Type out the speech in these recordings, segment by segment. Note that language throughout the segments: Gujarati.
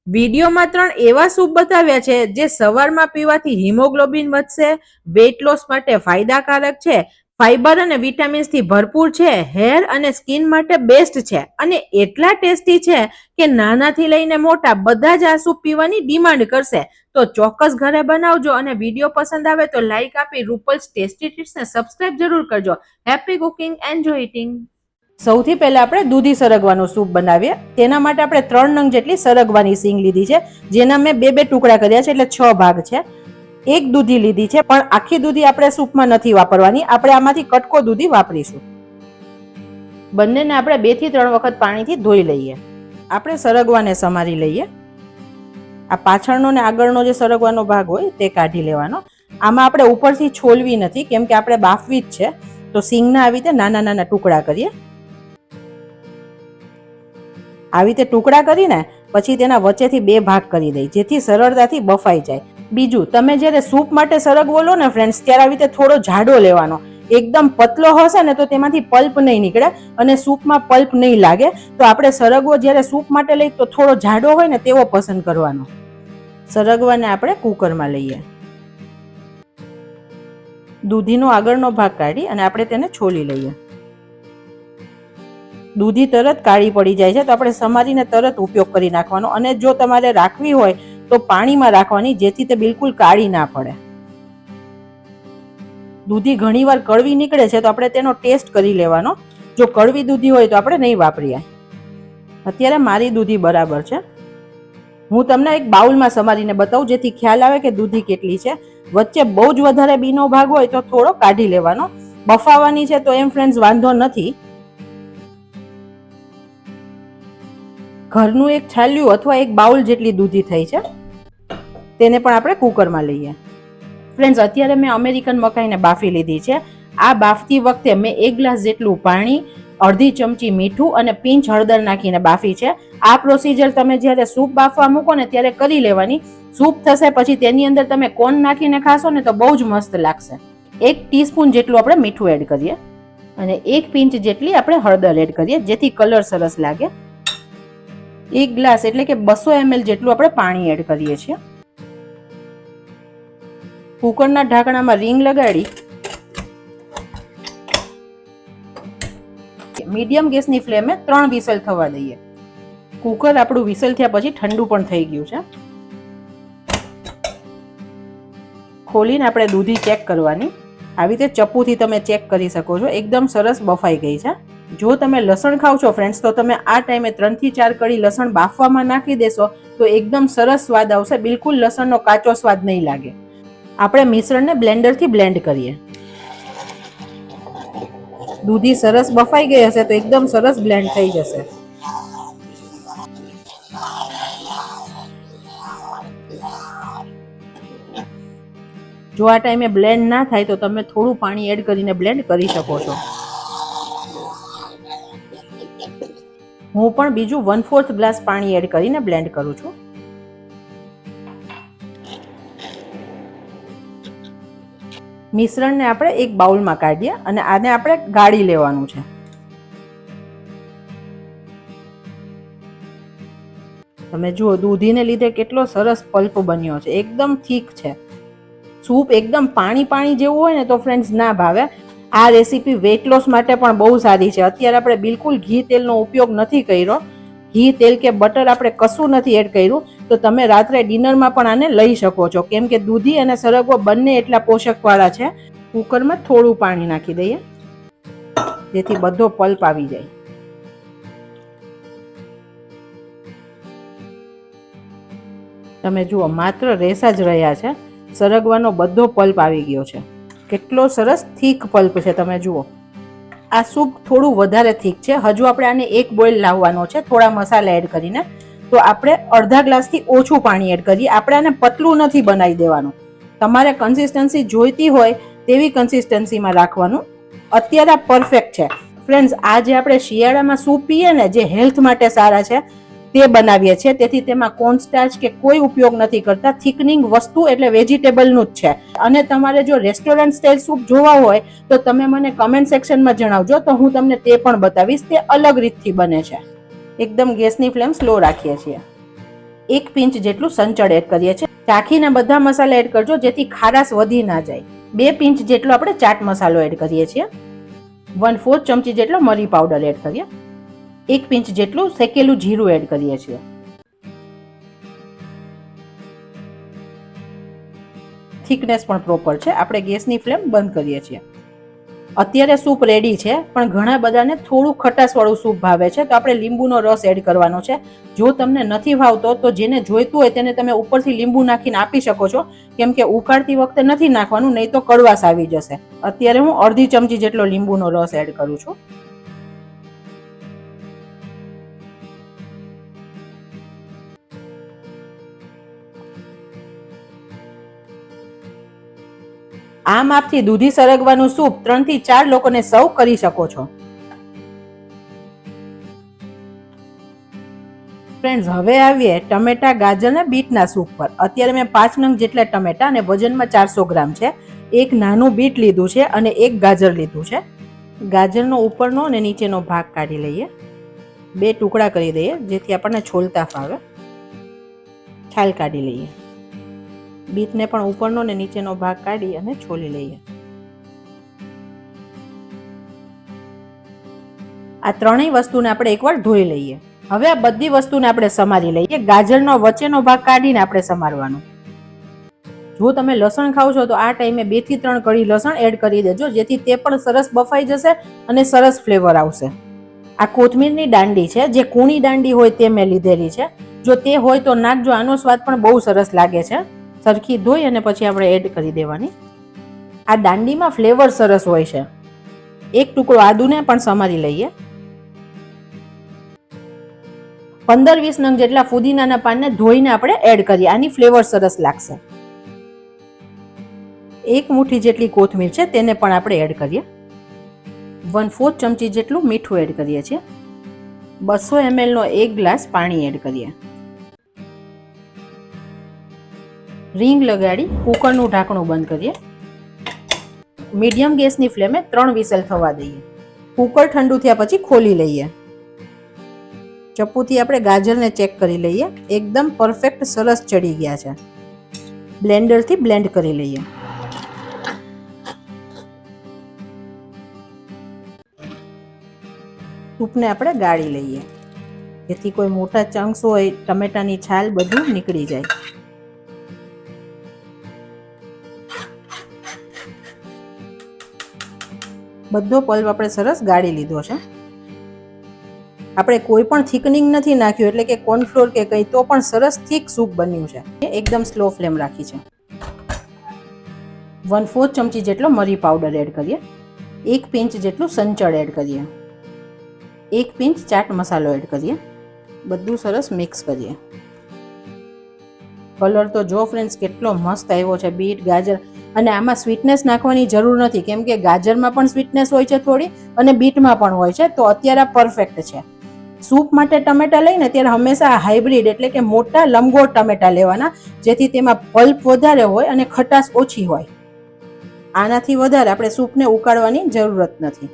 વિડીયોમાં 3 એવા સૂપ બતાવ્યા છે જે સવારમાં પીવાથી હિમોગ્લોબિન વધશે, વેટ લોસ માટે ફાયદાકારક છે, ફાઈબર અને વિટામિન્સ થી ભરપૂર છે, હેર અને સ્કિન માટે બેસ્ટ છે અને એટલા ટેસ્ટી છે કે નાનાથી લઈને મોટા બધા જ આ સૂપ પીવાની ડિમાન્ડ કરશે. તો ચોક્કસ ઘરે બનાવજો અને વિડીયો પસંદ આવે તો લાઈક આપી રૂપલ્સ ટેસ્ટી ટિપ્સને સબસ્ક્રાઇબ જરૂર કરજો. Happy cooking, enjoy eating. સૌથી પહેલા આપણે દૂધી સરગવાનું સૂપ બનાવીએ. તેના માટે આપણે 3 નંગ જેટલી સરગવાની સિંગ લીધી છે, જેના મેં 2 ટુકડા કર્યા છે, એટલે 6 ભાગ છે. એક દૂધી લીધી છે, પણ આખી દૂધી આપણે સૂપમાં નથી વાપરવાની, આપણે આમાંથી કટકો દૂધી વાપરીશું. બંનેને આપણે 2 થી 3 વખત પાણીથી ધોઈ લઈએ. આપણે સરગવાને સમારી લઈએ. આ પાછળનો ને આગળનો જે સરગવાનો ભાગ હોય તે કાઢી લેવાનો. આમાં આપણે ઉપરથી છોલવી નથી, કેમ કે આપણે બાફવી જ છે. તો સિંગના આવી રીતે નાના નાના ટુકડા કરીએ. આવી રીતે ટુકડા કરીને પછી તેના વચ્ચેથી 2 ભાગ કરી દઈએ, જેથી સરળતાથી બફાઈ જાય. બીજું, તમે જ્યારે સૂપ માટે સરગવો લો ને ફ્રેન્ડ્સ, ત્યારે આવી રીતે થોડો જાડો લેવાનો. એકદમ પતલો હશે ને તો તેમાંથી પલ્પ નહીં નીકળે અને સૂપમાં પલ્પ નહીં લાગે. તો આપણે સરગવો જ્યારે સૂપ માટે લઈએ તો થોડો જાડો હોય ને તેવો પસંદ કરવાનો. સરગવાને આપણે કુકરમાં લઈએ. દૂધીનો આગળનો ભાગ કાઢી અને આપણે તેને છોલી લઈએ. દૂધી તરત કાળી પડી જાય છે, તો આપણે સમારીને તરત ઉપયોગ કરી નાખવાનો. અને જો તમારે રાખવી હોય તો પાણીમાં રાખવાની, જેથી તે બિલકુલ કાળી ના પડે. દૂધી ઘણીવાર કડવી નીકળે છે, તો આપણે તેનો ટેસ્ટ કરી લેવાનો. જો કડવી દૂધી હોય તો આપણે નહીં વાપરીએ. અત્યારે મારી દૂધી બરાબર છે. હું તમને એક બાઉલમાં સમારીને બતાવું, જેથી ખ્યાલ આવે કે દૂધી કેટલી છે. વચ્ચે બહુ જ વધારે બીનો ભાગ હોય તો થોડો કાઢી લેવાનો. બફાવાની છે તો એમ ફ્રેન્ડ્સ વાંધો નથી. ઘરનું એક છાલ્યું અથવા એક બાઉલ જેટલી દૂધી થઈ છે, તેને પણ આપણે કુકરમાં લઈએ. ફ્રેન્ડ્સ, અત્યારે મેં અમેરિકન મકાઈને બાફી લીધી છે. આ બાફતી વખતે મેં 1 ગ્લાસ જેટલું પાણી, અડધી ચમચી મીઠું અને પિંચ હળદર નાખીને બાફી છે. આ પ્રોસીજર તમે જ્યારે સૂપ બાફવા મૂકો ને ત્યારે કરી લેવાની. સૂપ થશે પછી તેની અંદર તમે કોર્ન નાખીને ખાશો ને તો બહુ જ મસ્ત લાગશે. 1 ટીસ્પૂન જેટલું આપણે મીઠું એડ કરીએ અને 1 પિંચ જેટલી આપણે હળદર એડ કરીએ, જેથી કલર સરસ લાગે. 1 ગ્લાસ એટલે કે 200 ml જેટલું આપણે પાણી એડ કરીએ છીએ. કુકરના ઢાંકણામાં રીંગ લગાડી મીડિયમ ગેસની ફ્લેમે 3 વિસલ થવા દઈએ. કુકર આપણું વિસલ થયા પછી ઠંડુ પણ થઈ ગયું છે. ખોલીને આપણે દૂધી ચેક કરવાની. આવી રીતે ચપ્પુથી તમે ચેક કરી શકો છો. એકદમ સરસ બફાઈ ગઈ છે. જો તમે લસણ ખાવ છો ફ્રેન્ડ્સ, તો તમે આ ટાઈમે 3 થી 4 કળી લસણ બાફવામાં નાખી દેશો તો એકદમ સરસ સ્વાદ આવશે. બિલકુલ લસણનો કાચો સ્વાદ નહીં લાગે. આપણે મિશ્રણને બ્લેન્ડરથી બ્લેન્ડ કરીએ. દૂધી સરસ બફાઈ ગઈ હશે તો એકદમ સરસ બ્લેન્ડ થઈ જશે. જો આ ટાઈમે બ્લેન્ડ ના થાય તો તમે થોડું પાણી એડ કરીને બ્લેન્ડ કરી શકો છો. હું પણ બીજું 1/4 ગ્લાસ પાણી એડ કરીને બ્લેન્ડ કરું છું. મિશ્રણને આપણે એક બાઉલમાં કાઢીએ અને આને આપણે ગાળી લેવાનું છે. તમે જુઓ, દૂધીને લીધે કેટલો સરસ પલ્પ બન્યો છે. એકદમ થીક છે. સૂપ એકદમ પાણી પાણી જેવું હોય ને તો ફ્રેન્ડ્સ ના ભાવે. આ રેસીપી વેટ લોસ માટે પણ બહુ સારી છે. અત્યારે આપણે બિલકુલ ઘી તેલનો ઉપયોગ નથી કર્યો. ઘી તેલ કે બટર આપણે કશું નથી એડ કર્યું. તો તમે રાત્રે ડિનરમાં પણ આને લઈ શકો છો, કેમ કે દૂધી અને સરગવો બંને એટલા પોષકવાળા છે. કુકરમાં થોડું પાણી નાખી દઈએ, જેથી બધો પલ્પ આવી જાય. તમે જુઓ, માત્ર રેસા જ રહ્યા છે. સરગવાનો બધો પલ્પ આવી ગયો છે. કેટલો સરસ થીક પલ્પ છે, તમે જુઓ. આ સૂપ થોડું વધારે થીક છે. હજુ આપણે આને 1 બોઇલ લાવવાનો છે, થોડા મસાલા એડ કરીને. તો આપણે અડધા ગ્લાસથી ઓછું પાણી એડ કરીએ. આપણે આને પતલું નથી બનાવી દેવાનું. તમારે કન્સિસ્ટન્સી જોઈતી હોય તેવી કન્સિસ્ટન્સીમાં રાખવાનું. અત્યારે આ પરફેક્ટ છે. ફ્રેન્ડ્સ, આ જે આપણે શિયાળામાં સૂપ પીએ ને, જે હેલ્થ માટે સારા છે, તે બનાવીએ છીએ. તેથી તેમાં કોર્નસ્ટાર્ચ કે કોઈ ઉપયોગ નથી કરતા. થિકનિંગ વસ્તુ એટલે વેજીટેબલનું જ છે. અને તમારે જો રેસ્ટોરન્ટ સ્ટાઇલ સૂપ જોવા હોય તો તમે મને કમેન્ટ સેક્શનમાં જણાવજો, તો હું તમને તે પણ બતાવીશ. તે અલગ રીતથી બને છે. એકદમ ગેસની ફ્લેમ સ્લો રાખીએ છીએ. 1 પિંચ જેટલું સંચળ એડ કરીએ છીએ. ચાખીને બધા મસાલા એડ કરજો જેથી ખારાશ વધી ના જાય. 2 પિંચ જેટલો આપણે ચાટ મસાલો એડ કરીએ છીએ. 1/4 ચમચી જેટલો મરી પાવડર એડ કરીએ. 1 પિંચ જેટલું શેકેલું જીરું એડ કરીએ છીએ. થિકનેસ પણ પ્રોપર છે. આપણે ગેસની ફ્લેમ બંધ કરીએ છીએ. અત્યારે સૂપ રેડી છે, પણ ઘણા બધાને થોડું ખટાશવાળું સૂપ ભાવે છે, તો આપણે લીંબુનો રસ એડ કરવાનો છે. જો તમને નથી ભાવતો તો જેને જોઈતું હોય તેને તમે ઉપરથી લીંબુ નાખીને આપી શકો છો, કેમ કે ઉકાળતી વખતે નથી નાખવાનું, નહીં તો કડવાશ આવી જશે. અત્યારે હું અડધી ચમચી જેટલો લીંબુનો રસ એડ કરું છું. આ માપથી દૂધી સરગવાનું સૂપ 3 થી 4 લોકોને સર્વ કરી શકો છો. ફ્રેન્ડ્સ, હવે આવીએ ટમેટા, ગાજર અને બીટના સૂપ પર. અત્યારે મેં 5 નંગ જેટલા ટમેટા અને વજનમાં 400 ગ્રામ છે. એક નાનું બીટ લીધું છે અને એક ગાજર લીધું છે. ગાજરનો ઉપરનો અને નીચેનો ભાગ કાઢી લઈએ. 2 ટુકડા કરી દઈએ જેથી આપણને છોલતા ફાવે. છાલ કાઢી લઈએ. બીટને પણ ઉપરનો અને નીચેનો ભાગ કાઢી અને છોલી લઈએ. આ ત્રણેય વસ્તુને આપણે એકવાર ધોઈ લઈએ. હવે આ બધી વસ્તુને આપણે સમારી લઈએ. ગાજરનો વચ્ચેનો ભાગ કાઢીને આપણે સમારવાનો. જો તમે લસણ ખાવ છો તો આ ટાઈમે 2 થી 3 કળી લસણ એડ કરી દેજો, જેથી તે પણ સરસ બફાઈ જશે અને સરસ ફ્લેવર આવશે. આ કોથમીરની દાંડી છે, જે કૂણી દાંડી હોય તે મેં લીધેલી છે. જો તે હોય તો નાખજો, આનો સ્વાદ પણ બહુ સરસ લાગે છે. સરખી ધોઈ અને પછી આપણે એડ કરી દેવાની. આ દાંડીમાં ફ્લેવર સરસ હોય છે. એક ટુકડો આદુને પણ સમારી લઈએ. 15-20 નંગ જેટલા ફુદીનાના પાનને ધોઈને આપણે એડ કરીએ. આની ફ્લેવર સરસ લાગશે. 1 મુઠ્ઠી જેટલી કોથમીર છે, તેને પણ આપણે એડ કરીએ. 1/4 ચમચી જેટલું મીઠું એડ કરીએ છીએ. 200 ml નો 1 ગ્લાસ પાણી એડ કરીએ. રીંગ લગાડી કુકરનું ઢાંકણું બંધ કરીએ. મીડિયમ ગેસની ફ્લેમે 3 વિસલ થવા દઈએ. કુકર ઠંડુ થયા પછી ખોલી લઈએ. ચપ્પુથી આપણે ગાજરને ચેક કરી લઈએ. એકદમ પરફેક્ટ સરસ ચડી ગયા છે. બ્લેન્ડરથી બ્લેન્ડ કરી લઈએ. સૂપને આપણે ગાળી લઈએ, જેથી કોઈ મોટા ચંક્સ હોય, ટમેટાની છાલ બધું નીકળી જાય. બધો પલ્પ આપણે સરસ ગાળી લીધો છે. આપણે કોઈ પણ થિકનિંગ નથી નાખ્યું, એટલે કે કોર્નફ્લોર કે કંઈ, તો પણ સરસ થીક સૂપ બન્યું છે. એકદમ સ્લો ફ્લેમ રાખી છે. 1/4 ચમચી જેટલો મરી પાવડર એડ કરીએ. 1 પિંચ જેટલું સંચળ એડ કરીએ. 1 પિંચ ચાટ મસાલો એડ કરીએ. બધું સરસ મિક્સ કરીએ. કલર તો જો ફ્રેન્ડ્સ કેટલો મસ્ત આવ્યો છે. બીટ, ગાજર, અને આમાં સ્વીટનેસ નાખવાની જરૂર નથી, કેમ કે ગાજરમાં પણ સ્વીટનેસ હોય છે થોડી, અને બીટમાં પણ હોય છે. તો અત્યારે આ પરફેક્ટ છે. સૂપ માટે ટમેટા લઈને ત્યારે હંમેશા હાઇબ્રિડ એટલે કે મોટા લંબગોળ ટમેટા લેવાના, જેથી તેમાં પલ્પ વધારે હોય અને ખટાશ ઓછી હોય. આનાથી વધારે આપણે સૂપને ઉકાળવાની જરૂરત નથી.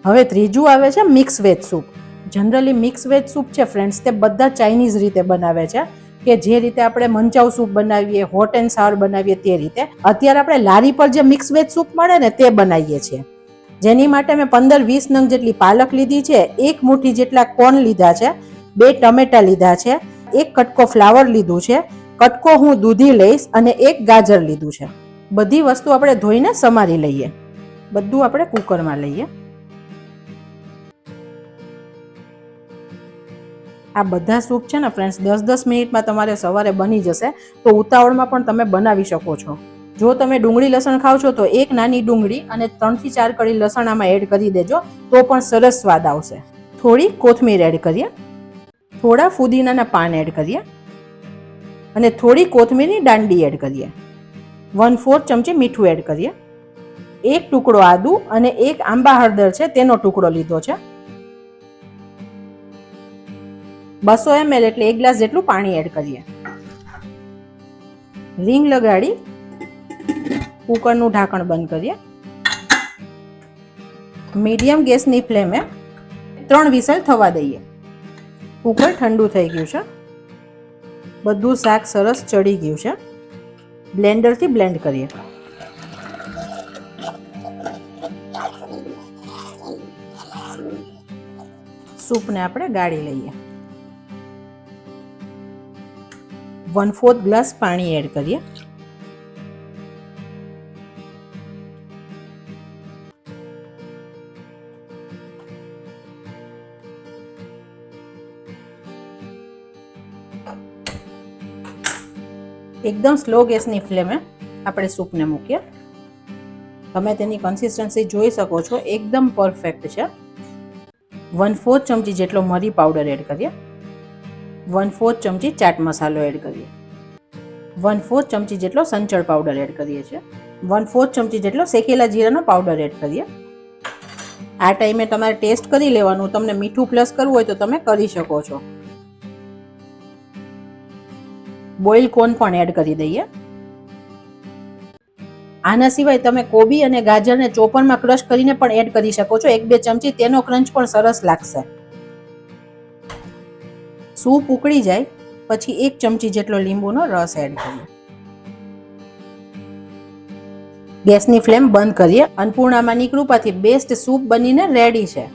હવે ત્રીજું આવે છે mix veg soup. Generally mix veg soup છે ફ્રેન્ડ્સ, તે બધા ચાઇનીઝ રીતે બનાવે છે, કે જે રીતે આપણે મંચાઉ સૂપ બનાવીએ, હોટ એન્ડ સાવર બનાવીએ તે રીતે. અત્યારે આપણે લારી પર જે મિક્સ વેજ સૂપ મળે ને તે બનાવીએ છીએ. જેની માટે મેં 15-20 નંગ જેટલી પાલક લીધી છે, 1 મુઠ્ઠી જેટલા કોર્ન લીધા છે, 2 ટમેટા લીધા છે, 1 કટકો ફ્લાવર લીધું છે, કટકો હું દૂધી લઈશ, અને 1 ગાજર લીધું છે. બધી વસ્તુ આપણે ધોઈને સમારી લઈએ. બધું આપણે કુકરમાં લઈએ. આ બધા સૂપ છે ને ફ્રેન્ડ્સ 10-10 મિનિટમાં તમારે સવારે બની જશે, તો ઉતાવળમાં પણ તમે બનાવી શકો છો. જો તમે ડુંગળી લસણ ખાવ છો તો 1 નાની ડુંગળી અને 3 થી 4 કળી લસણ આમાં એડ કરી દેજો, તો પણ સરસ સ્વાદ આવશે. થોડી કોથમીર એડ કરીએ. થોડા ફુદીનાના પાન એડ કરીએ. અને થોડી કોથમીરની દાંડી એડ કરીએ. 1/4 ચમચી મીઠું એડ કરીએ. 1 ટુકડો આદુ અને 1 આંબા હળદર છે તેનો ટુકડો લીધો છે. 200 ml એટલે 1 ગ્લાસ જેટલું પાણી એડ કરીએ. રીંગ લગાડી કુકરનું ઢાંકણ બંધ કરીએ. મીડિયમ ગેસની ફ્લેમે 3 વિસલ થવા દઈએ. કુકર ઠંડુ થઈ ગયું છે. બધું શાક સરસ ચડી ગયું છે. બ્લેન્ડરથી બ્લેન્ડ કરીએ. સૂપને આપણે ગાળી લઈએ. 1/4 ગ્લાસ પાણી એડ કરીએ. એકદમ સ્લો ગેસની ફ્લેમે આપણે સૂપને મૂકીએ. તમે તેની કન્સિસ્ટન્સી જોઈ શકો છો, એકદમ પરફેક્ટ છે. 1/4 ચમચી જેટલો મરી પાવડર એડ કરીએ. 1/4 ચમચી ચાટ મસાલો એડ કરીએ. 1/4 ચમચી જેટલો સંચળ પાવડર એડ કરીએ છીએ. 1/4 ચમચી જેટલો શેકેલા જીરાનો પાવડર એડ કરીએ. આ ટાઈમે તમારે ટેસ્ટ કરી લેવાનું. તમને મીઠું પ્લસ કરવું હોય તો તમે કરી શકો છો. બોઇલ કોર્ન પણ એડ કરી દઈએ. આના સિવાય તમે કોબી અને ગાજરને ચોપરમાં ક્રશ કરીને પણ એડ કરી શકો છો. 1-2 ચમચી, તેનો ક્રંચ પણ સરસ લાગશે. સૂપ ઉકળી જાય પછી 1 ચમચી જેટલો લીંબુનો રસ એડ કરીએ. ગેસની ફ્લેમ બંધ કરીએ. અન્નપૂર્ણામાની કૃપાથી બેસ્ટ સૂપ બનીને રેડી છે.